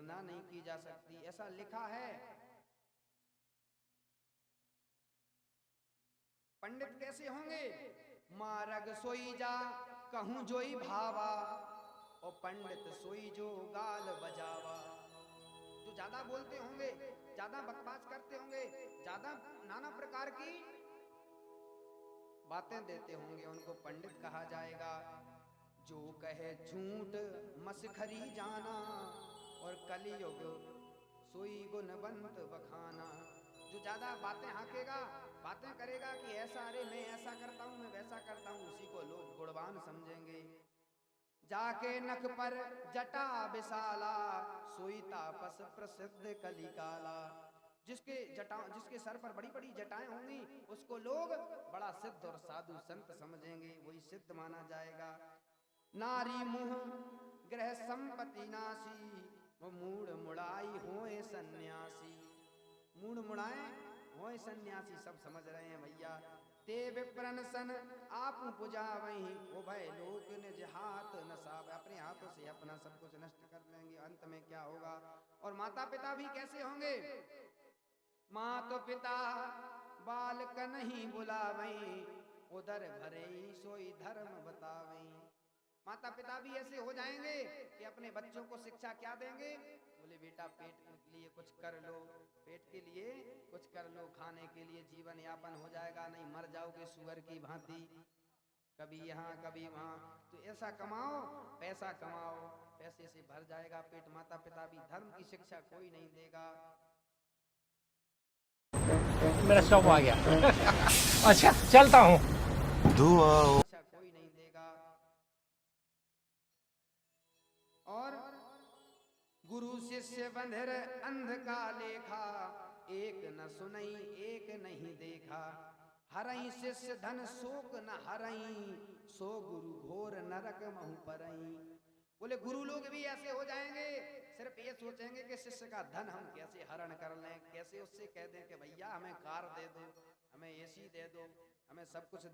कल्पना नहीं की जा सकती। ऐसा लिखा है। पंडित कैसे होंगे? मारग सोई जा कहूं जोई भावा, और पंडित सोई जो गाल बजावा। जो ज्यादा बोलते होंगे, ज्यादा बकवास करते होंगे, ज्यादा नाना प्रकार की बातें देते होंगे, उनको पंडित कहा जाएगा। जो कहे झूठ मसखरी जाना, और कलियुग सोई गुणवंत बखाना। जो ज्यादा बातें हाकेगा, बातें करेगा कि ऐसा, अरे मैं ऐसा करता हूं, मैं वैसा करता हूं, उसी को लोग गुणवान समझेंगे। जाके नख पर जटा विशाला, सोई तापस प्रसिद्ध कलिकाला। जिसके सर पर बड़ी बड़ी जटाएं होंगी, उसको लोग बड़ा सिद्ध और साधु संत समझेंगे, वही सिद्ध माना जाएगा। नारी मुह ग्रह संपत्ति नासी, वो मूड मुड़ाई होए सन्यासी। मूड मुड़ाए होए सन्यासी, सब समझ रहे हैं भैया। ते विप्रन सन आप पुजा वही, वो भय लोक निज हाथ नसाव। अपने हाथों से अपना सब कुछ नष्ट कर लेंगे, अंत में क्या होगा। और माता पिता भी कैसे होंगे? मात पिता बालक नहीं बुलावई, उधर भरे सोई धर्म बतावई। माता पिता भी ऐसे हो जाएंगे कि अपने बच्चों को शिक्षा क्या देंगे? बोले बेटा पेट के लिए कुछ कर लो, पेट के लिए कुछ कर लो, खाने के लिए जीवन यापन हो जाएगा, नहीं मर जाओगे सुअर की भांति, कभी यहाँ कभी वहाँ। तो ऐसा कमाओ, पैसा कमाओ, पैसे से भर जाएगा पेट। माता पिता भी धर्म की शिक्षा कोई नहीं देगा। मेरा स्टॉप आ गया। अच्छा चलता हूँ। शिक्षा कोई नहीं देगा। और गुरु शिष्य बंधर अंध का लेखा, एक न सुनई एक नहीं देखा। हरई शिष्य धन शोक न हरई, सो गुरु घोर नरक महु परई। बोले गुरु लोग भी ऐसे हो जाएंगे, सिर्फ ये सोचेंगे कि शिष्य का धन हम कैसे हरण कर लें, कैसे उससे कह दें कि भैया हमें कार दे दो, हमें एसी दे दो, हमें सब कुछ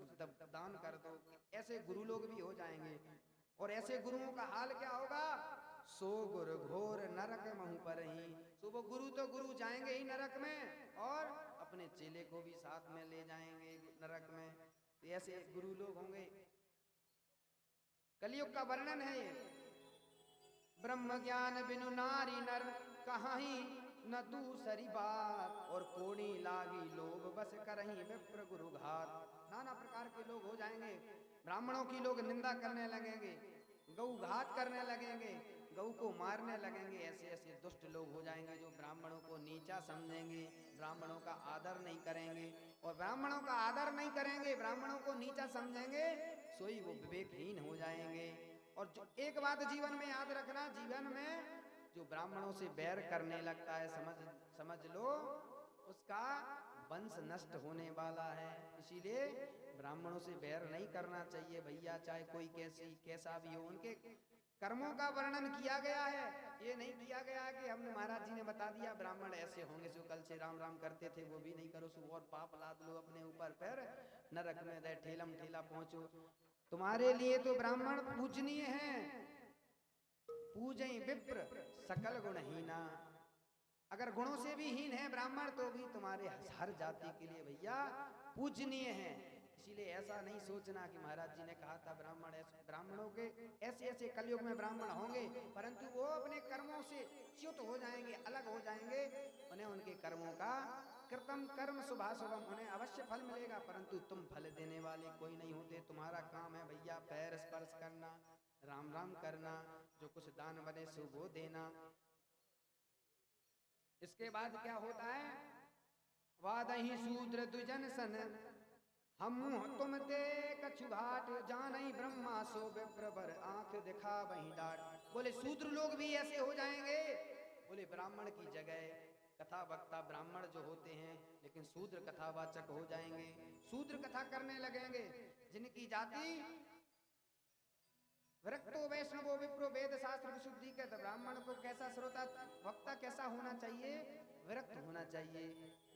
दान कर दो। ऐसे गुरु लोग भी हो जाएंगे। और ऐसे गुरुओं का हाल क्या होगा? सो गुरु घोर नरक महु परही। तो वो गुरु तो गुरु जाएंगे ही नरक में, और अपने चेले को भी साथ में ले जाएंगे नरक में। तो ऐसे गुरु लोग होंगे। कलयुग का वर्णन है ये। ब्रह्म ज्ञान बिनु नारी नर, कहीं न दूसरी बात, और कोड़ी लागी लोग बस करहीं विप्र गुरु घात। नाना प्रकार के लोग हो जाएंगे। ब्राह्मणों की लोग निंदा करने लगेंगे, गौ घात करने लगेंगे, गौ को मारने लगेंगे। ऐसे ऐसे दुष्ट लोग हो जाएंगे जो ब्राह्मणों को नीचा समझेंगे, ब्राह्मणों का आदर नहीं करेंगे। और ब्राह्मणों का आदर नहीं करेंगे, ब्राह्मणों को नीचा समझेंगे, सोई वो विवेकहीन हो जाएंगे। और जो एक बात जीवन में याद रखना, जीवन में जो ब्राह्मणों से बैर करने लगता है, समझ लो उसका वंश नष्ट होने वाला है। इसीलिए ब्राह्मणों से बैर नहीं करना चाहिए भैया, चाहे कोई कैसा भी हो। उनके कर्मों का वर्णन किया गया है, ये नहीं किया गया कि हमने, महाराज जी ने बता दिया ब्राह्मण ऐसे होंगे, जो कल से राम राम करते थे वो भी नहीं करो, सो और पाप लाद लो अपने ऊपर, फिर नरक में दे ठेलम ठेला पहुंचो। तुम्हारे लिए तो ब्राह्मण पूजनीय हैं। पूजई विप्र सकल गुणहीना। अगर गुणों से भी हीन है ब्राह्मण, तो भी तुम्हारे हर जाति के लिए भैया पूजनीय है। इसीलिए ऐसा नहीं सोचना कि महाराज जी ने कहा था ब्राह्मणों के ऐसे ऐसे कलयुग में ब्राह्मण होंगे, परंतु वो अपने कर्मों से च्युत हो जाएंगे, अलग हो जाएंगे। उन्हें उनके कर्मों का कृतम कर्म शुभाशुभम, उन्हें अवश्य फल मिलेगा, परंतु तुम फल देने वाले कोई नहीं होते। तुम्हारा काम है भैया पैर स्पर्श करना, राम राम करना, जो कुछ दान बने सो वो देना। इसके बाद क्या होता है? वादही शूद्र दुजन सन, हम तुम ते कछु घाट, जानई ब्रह्मा सो विप्रवर आंख दिखा वहीं डाट। बोले शूद्र लोग भी ऐसे हो जाएंगे। बोले ब्राह्मण की जगह कथा वक्ता ब्राह्मण जो होते हैं, लेकिन शूद्र कथावाचक हो जाएंगे, शूद्र कथा करने लगेंगे। जिनकी जाति विरक्तो वैष्णवो विप्रो वेद शास्त्र विशुद्धि के, ब्राह्मण को कैसा श्रोता वक्ता कैसा होना चाहिए? विरक्त होना चाहिए,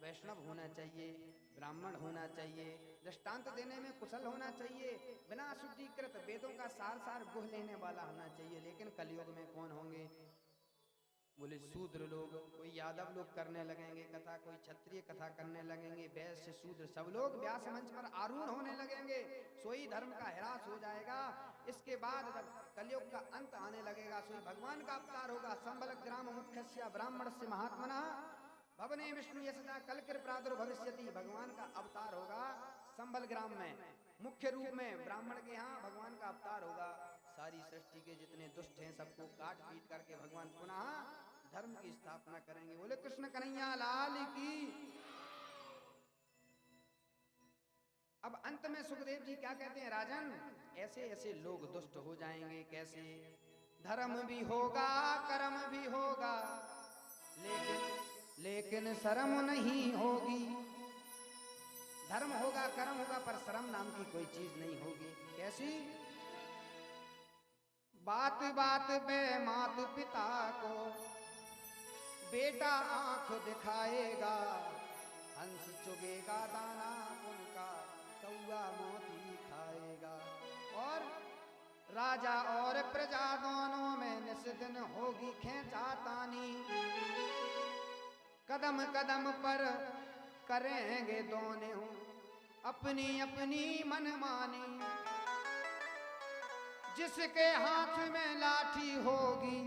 वैष्णव होना चाहिए, ब्राह्मण होना चाहिए, दृष्टांत देने में कुशल होना चाहिए, बिना शुद्धिकृत वेदों का सार सार गुह लेने वाला होना चाहिए। लेकिन कलयुग में कौन होंगे? बोले शूद्र लोग, कोई यादव लोग करने लगेंगे कथा, कोई क्षत्रिय कथा करने लगेंगे, वैश्य शूद्र सब लोग व्यास मंच पर आरूढ़ होने लगेंगे, सोई धर्म का ह्रास हो जाएगा। इसके बाद जब कलयुग का अंत आने लगेगा, सोई भगवान का अवतार होगा। संबल ग्राम मुख्यस्य ब्राह्मणस्य महात्मना भवने विष्णु यशदा कलकिर प्रादुर्भविष्यति। भगवान का अवतार होगा संबल ग्राम में, मुख्य रूप में ब्राह्मण के यहाँ भगवान का अवतार होगा। सारी सृष्टि के जितने दुष्ट हैं सबको काट पीट करके भगवान पुनः धर्म की स्थापना करेंगे। बोले कृष्ण कन्हैया लाल की। अब अंत में सुखदेव जी क्या कहते हैं, राजन ऐसे ऐसे लोग दुष्ट हो जाएंगे। कैसे? धर्म भी होगा कर्म भी होगा, लेकिन शर्म नहीं होगी। धर्म होगा कर्म होगा पर शर्म नाम की कोई चीज नहीं होगी। कैसी? बात बात पे मात पिता को बेटा आंख दिखाएगा, हंस चुगेगा दाना उनका, कौआ मोती खाएगा। और राजा और प्रजा दोनों में निस्दिन होगी खींचातानी, कदम कदम पर करेंगे दोनों अपनी अपनी मनमानी। जिसके हाथ में लाठी होगी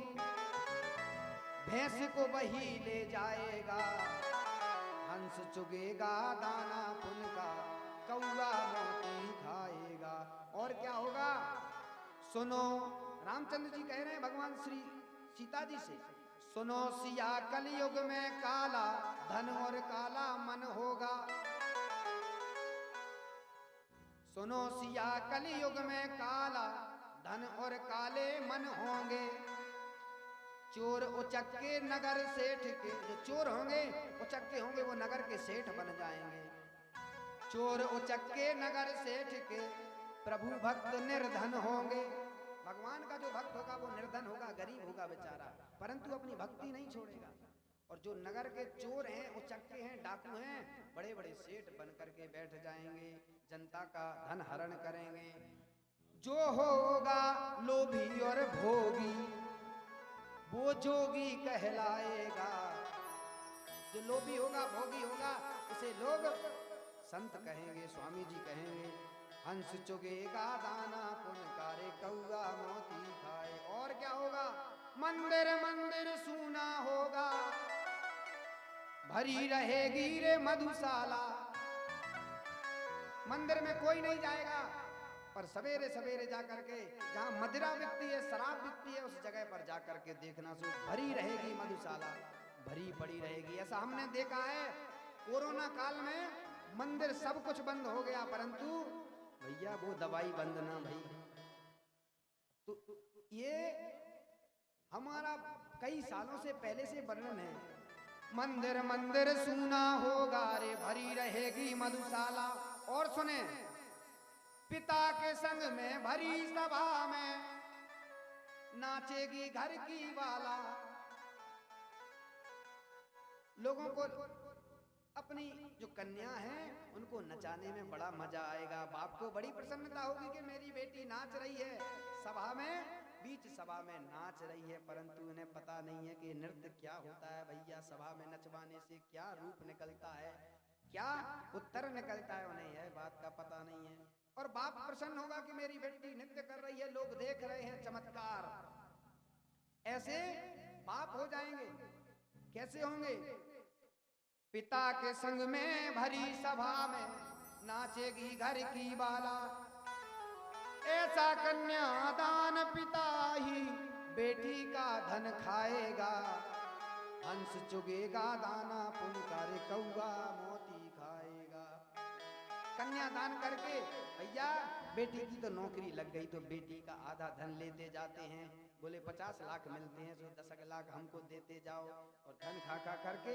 भैंस को वही ले जाएगा, हंस चुगेगा दाना पुनका, कौआ मोती खाएगा। और क्या होगा सुनो, रामचंद्र जी कह रहे हैं भगवान श्री सीता जी से, सुनो सिया कलयुग में काला धन और काला मन होगा। सुनो सिया कलयुग में काला धन और काले मन होंगे। चोर उचक्के नगर सेठ के, जो चोर होंगे उचक्के होंगे वो नगर के सेठ बन जाएंगे। चोर उचक्के नगर सेठ के, प्रभु भक्त निर्धन होंगे। भगवान का जो भक्त होगा वो निर्धन होगा, गरीब होगा बेचारा, परंतु अपनी भक्ति नहीं छोड़ेगा। और जो नगर के चोर हैं, उचक्के हैं, डाकू हैं, बड़े बड़े सेठ बन करके बैठ जाएंगे, जनता का धन हरण करेंगे। जो होगा लोभी और भोगी वो जोगी कहलाएगा। जो लोभी होगा भोगी होगा उसे लोग संत कहेंगे, स्वामी जी कहेंगे। हंस चुगेगा दाना पुनकारे, कौआ मोती खाए। और क्या होगा? मंदिर मंदिर सूना होगा, भरी रहेगी रे मधुशाला। मंदिर में कोई नहीं जाएगा, पर सवेरे सवेरे जाकर के जहाँ मदिरा बिकती है, शराब बिकती है, उस जगह पर जाकर के देखना सो भरी रहेगी मधुशाला, भरी पड़ी रहेगी। ऐसा हमने देखा है कोरोना काल में मंदिर सब कुछ बंद हो गया, परंतु भैया वो दवाई बंद ना भई। तो ये हमारा कई सालों से पहले से वर्णन है। मंदिर मंदिर सूना होगा रे, भरी रहेगी मधुशाला। और सुने, पिता के संग में भरी सभा में नाचेगी घर की बाला। लोगों को अपनी जो कन्या है उनको नचाने में बड़ा मजा आएगा। बाप को बड़ी प्रसन्नता होगी कि मेरी बेटी नाच रही है सभा में, बीच सभा में नाच रही है, परंतु उन्हें पता नहीं है कि नृत्य क्या होता है भैया। सभा में नचवाने से क्या रूप निकलता है, क्या उत्तर निकलता है, उन्हें यह बात का पता नहीं है। और बाप प्रसन्न होगा कि मेरी बेटी नृत्य कर रही है, लोग देख रहे हैं, चमत्कार। ऐसे बाप हो जाएंगे। कैसे होंगे? पिता के संग में भरी सभा में नाचेगी घर की बाला। ऐसा कन्यादान पिता ही बेटी का धन खाएगा, हंस चुगेगा दाना पुनकारे, कौआ मोती खाएगा। कन्यादान करके भैया बेटी की तो नौकरी लग गई तो बेटी का आधा धन लेते जाते हैं। बोले 50 लाख मिलते हैं, सो 10 लाख हमको देते जाओ। और धन खा खा करके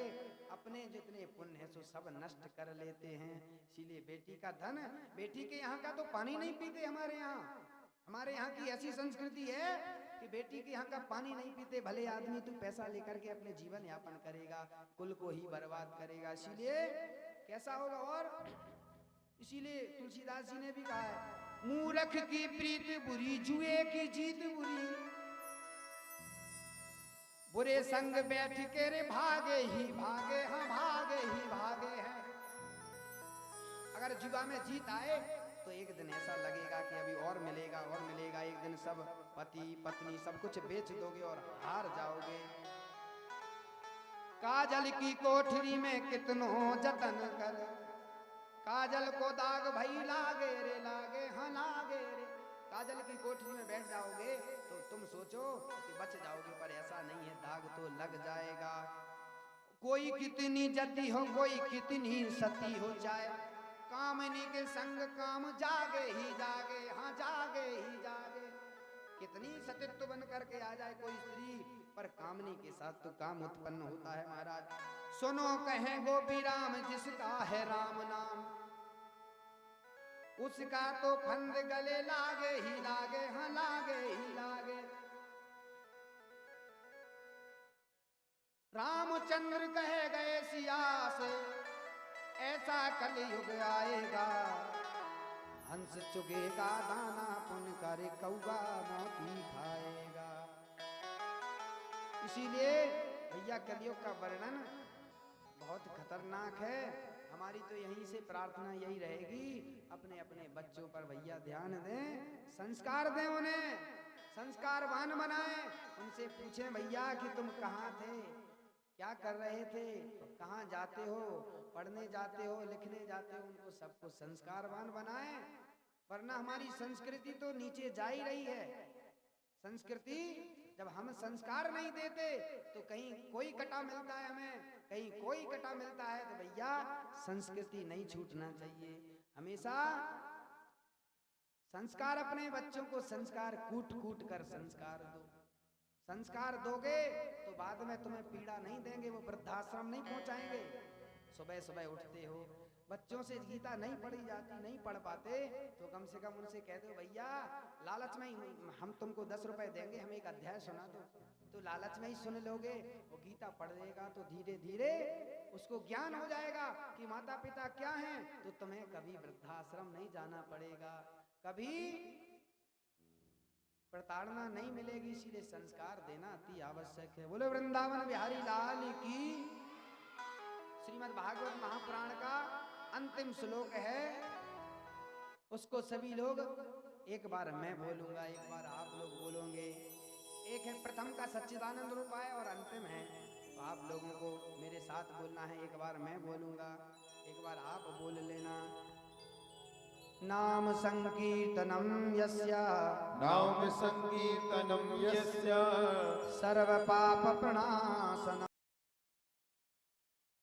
अपने जितने पुण्य है सो सब नष्ट कर लेते हैं। इसीलिए बेटी का धन, बेटी के यहाँ का तो पानी नहीं पीते हमारे यहाँ। हमारे यहाँ की ऐसी संस्कृति है कि बेटी के यहाँ का पानी नहीं पीते। भले आदमी तू पैसा लेकर के अपने जीवन यापन करेगा, कुल को ही बर्बाद करेगा। इसीलिए कैसा होगा? और इसीलिए तुलसीदास जी ने भी कहा है, मूर्ख की प्रीत बुरी, जुए की जीत बुरी। बुरे संग बैठ के रे भागे ही भागे, हाँ भागे ही भागे हैं। अगर जुआ में जीत आए तो एक दिन ऐसा लगेगा कि अभी और मिलेगा और मिलेगा। एक दिन सब पति पत्नी सब कुछ बेच दोगे और हार जाओगे। काजल की कोठरी में कितनो जतन कर, काजल को दाग भई लागे रे लागे, हाँ लागे रे। काजल की कोठरी में बैठ जाओगे तो तुम सोचो कि बच जाओगे, पर ऐसा नहीं है, दाग तो लग जाएगा। कोई कितनी जती हो कोई कितनी सती हो जाए, कामनी के संग काम जागे ही जागे, हाँ जागे ही जागे। कितनी सतीत्व बन करके आ जाए कोई स्त्री, पर कामनी के साथ तो काम उत्पन्न होता है महाराज। सुनो कहे गोपी राम जिसका है राम नाम, उसका तो फंद गले लागे ही लागे, हाँ लागे ही लागे। रामचंद्र कहे गए सिया से ऐसा कलयुग आएगा, हंस चुगेगा दाना पुन करे कौवा मोती खाएगा। इसीलिए भैया कलयुग का वर्णन बहुत खतरनाक है। हमारी तो यहीं से प्रार्थना यही रहेगी, अपने अपने बच्चों पर भैया ध्यान दें, संस्कार दें, उन्हें संस्कारवान बनाएं। उनसे पूछें भैया कि तुम कहाँ थे, क्या कर रहे थे, कहाँ जाते हो, पढ़ने जाते हो, लिखने जाते हो। उनको सबको संस्कारवान बनाएं, वरना हमारी संस्कृति तो नीचे जा ही रही है। संस्कृति जब हम संस्कार नहीं देते तो कहीं कोई कटा मिलता है हमें, कहीं कोई कटा मिलता है, तो भैया संस्कृति नहीं छूटना चाहिए। हमेशा संस्कार, अपने बच्चों को संस्कार कूट कूट कर संस्कार दो। संस्कार दोगे तो बाद में तुम्हें पीड़ा नहीं देंगे, वो वृद्धाश्रम नहीं पहुंचाएंगे। सुबह सुबह उठते हो, बच्चों से गीता नहीं पढ़ी जाती, नहीं पढ़ पाते, तो कम से कम उनसे कह दो भैया लालच में ही हम तुमको 10 रुपए देंगे, हमें एक अध्याय सुना दो। तो लालच में ही सुन लोगे, वो गीता पढ़ लेगा तो धीरे धीरे उसको ज्ञान हो जाएगा कि माता पिता क्या हैं, तो तुम्हें कभी वृद्धाश्रम नहीं जाना पड़ेगा, कभी प्रताड़ना नहीं मिलेगी। इसीलिए संस्कार देना अति आवश्यक है। बोले वृंदावन बिहारी लाल की। श्रीमद् भागवत महापुराण का अंतिम श्लोक है, उसको सभी लोग, एक बार मैं बोलूंगा, एक बार आप लोग बोलोगे। एक है प्रथम का सच्चिदानंद रूप है और अंतिम है, तो आप लोगों को मेरे साथ बोलना है। एक बार मैं बोलूंगा, एक बार आप बोल लेना। नाम संकीर्तनम यस्य, नाम संकीर्तनम यस्य सर्व पाप प्रणाशनम।